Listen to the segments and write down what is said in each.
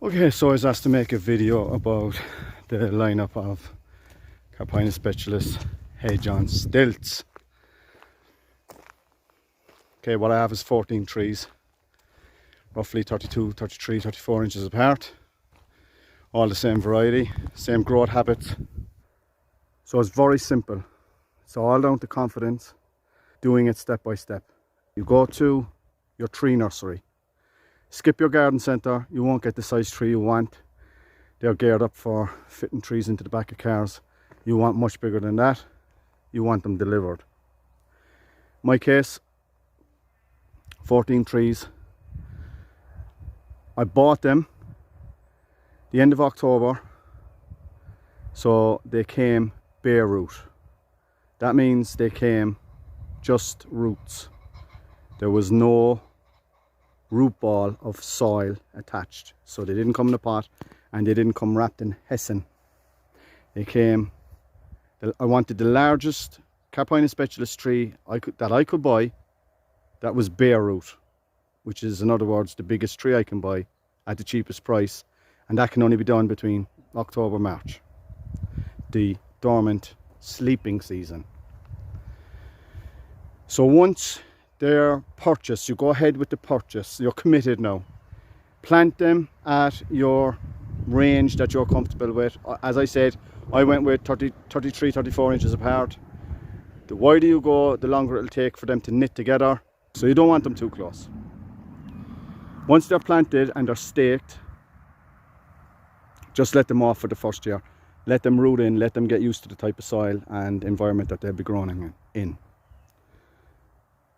Okay, so I was asked to make a video about the lineup of Carpinus betulus hedge on stilts. Okay, what I have is 14 trees, roughly 32, 33, 34 inches apart. All the same variety, same growth habits. So it's very simple. It's all down to confidence, doing it step by step. You go to your tree nursery. Skip your garden centre, you won't get the size tree you want. They're geared up for fitting trees into the back of cars. You want much bigger than that. You want them delivered. My case, 14 trees. I bought them the end of October, so they came bare root. That means they came just roots. There was no root ball of soil attached, so they didn't come in a pot and they didn't come wrapped in hessian. They came, I wanted the largest Carpinus betulus tree that I could buy that was bare root, which is, in other words, the biggest tree I can buy at the cheapest price, and that can only be done between October and March, the dormant sleeping season. So once they're purchased, you go ahead with the purchase, you're committed now. Plant them at your range that you're comfortable with. As I said, I went with 33, 34 inches apart. The wider you go, the longer it'll take for them to knit together, so you don't want them too close. Once they're planted and they're staked, just let them off for the first year. Let them root in, let them get used to the type of soil and environment that they'll be growing in.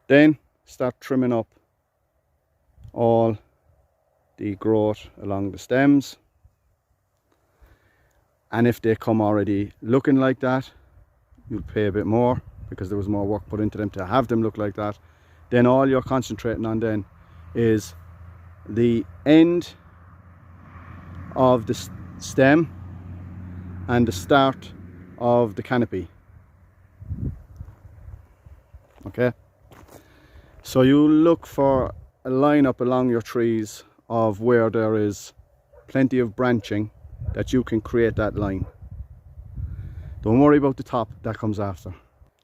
Then start trimming up all the growth along the stems, and if they come already looking like that, you'll pay a bit more because there was more work put into them to have them look like that. Then all you're concentrating on then is the end of the stem and the start of the canopy. Okay, so you look for a lineup along your trees of where there is plenty of branching that you can create that line. Don't worry about the top, that comes after,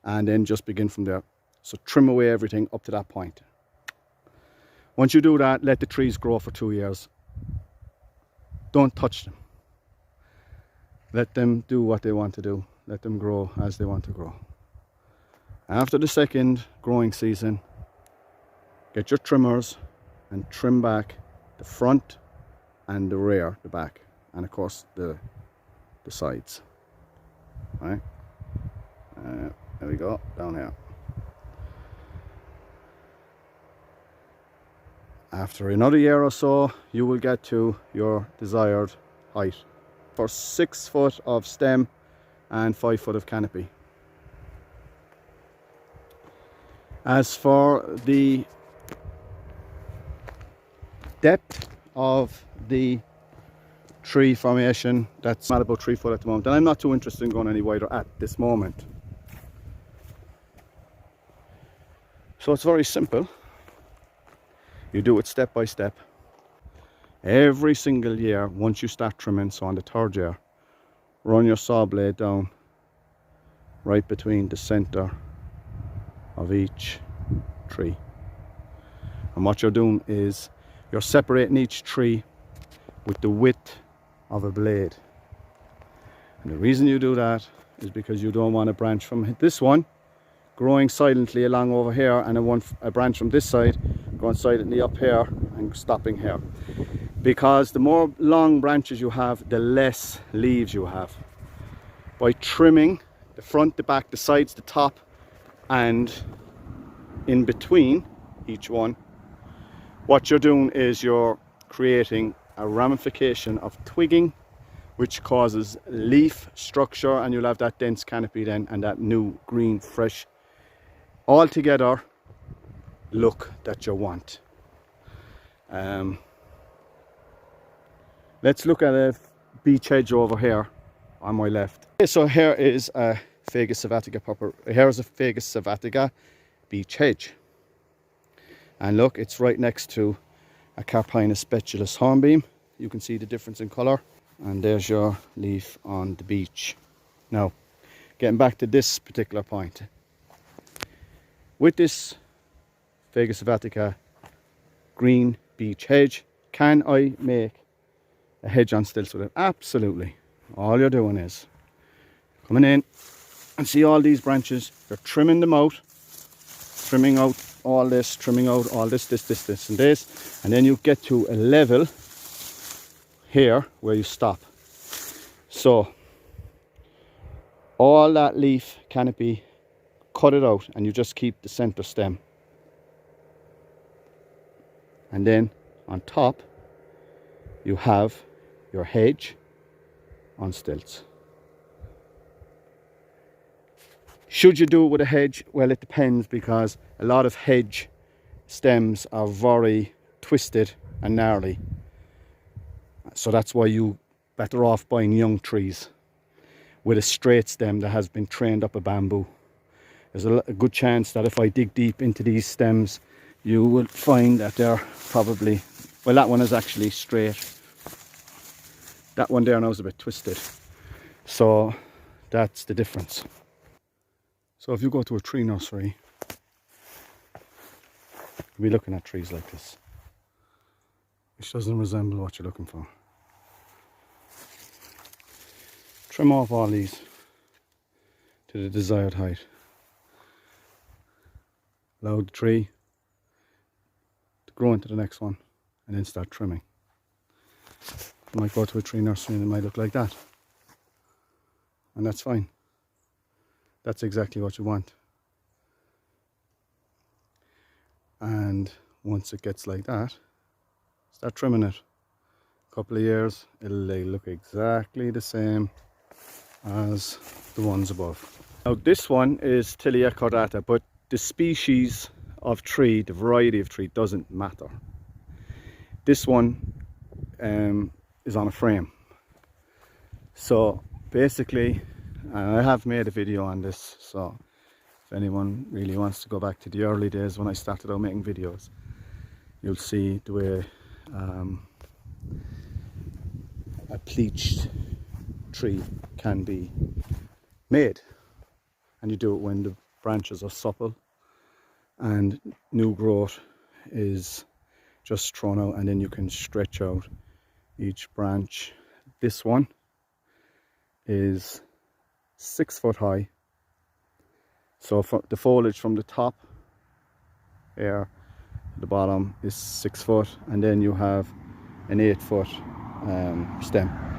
and then just begin from there. So trim away everything up to that point. Once you do that, let the trees grow for 2 years. Don't touch them. Let them do what they want to do. Let them grow as they want to grow. After the second growing season, get your trimmers and trim back the front and the rear, the back, and of course the sides. Right? There we go, down here. After another year or so, you will get to your desired height for 6 foot of stem and 5 foot of canopy. As for the depth of the tree formation, that's not about 3 foot at the moment, and I'm not too interested in going any wider at this moment. So it's very simple. You do it step by step. Every single year, once you start trimming, so on the 3rd year, run your saw blade down right between the center of each tree. And what you're doing is you're separating each tree with the width of a blade. And the reason you do that is because you don't want a branch from this one growing silently along over here and a branch from this side going silently up here and stopping here. Because the more long branches you have, the less leaves you have. By trimming the front, the back, the sides, the top, and in between each one, what you're doing is you're creating a ramification of twigging, which causes leaf structure, and you'll have that dense canopy then and that new green fresh all together look that you want. Let's look at a beech hedge over here on my left. Okay, so here is a Fagus savatica purple. Here is a Fagus savatica beech hedge, and look, it's right next to a Carpinus betulus hornbeam. you can see the difference in colour. And there's your leaf on the beech. Now, getting back to this particular point. With this Vega sylvatica green beech hedge, can I make a hedge on stilts with it? Absolutely. All you're doing is coming in and see all these branches, you're trimming them out, trimming out all this, trimming out all this, and this, and then you get to a level here where you stop. So all that leaf canopy, cut it out, and you just keep the center stem. And then on top you have your hedge on stilts. Should you do it with a hedge? Well, it depends, because a lot of hedge stems are very twisted and gnarly. So that's why you better off buying young trees with a straight stem that has been trained up a bamboo. There's a good chance that if I dig deep into these stems, you will find that they're probably, well, that one is actually straight. That one there now is a bit twisted. So that's the difference. So if you go to a tree nursery, you'll be looking at trees like this, which doesn't resemble what you're looking for. Trim off all these to the desired height. Allow the tree to grow into the next one, and then start trimming. You might go to a tree nursery and it might look like that, and that's fine. That's exactly what you want. And once it gets like that, start trimming it. A couple of years, it'll look exactly the same as the ones above. Now this one is Tilia cordata, but the species of tree, the variety of tree, doesn't matter. This one is on a frame. So basically, and I have made a video on this, so if anyone really wants to go back to the early days when I started out making videos, you'll see the way a pleached tree can be made. And you do it when the branches are supple and new growth is just thrown out, and then you can stretch out each branch. This one is 6 foot high, so for the foliage from the top here, the bottom is 6 foot, and then you have an 8 foot stem.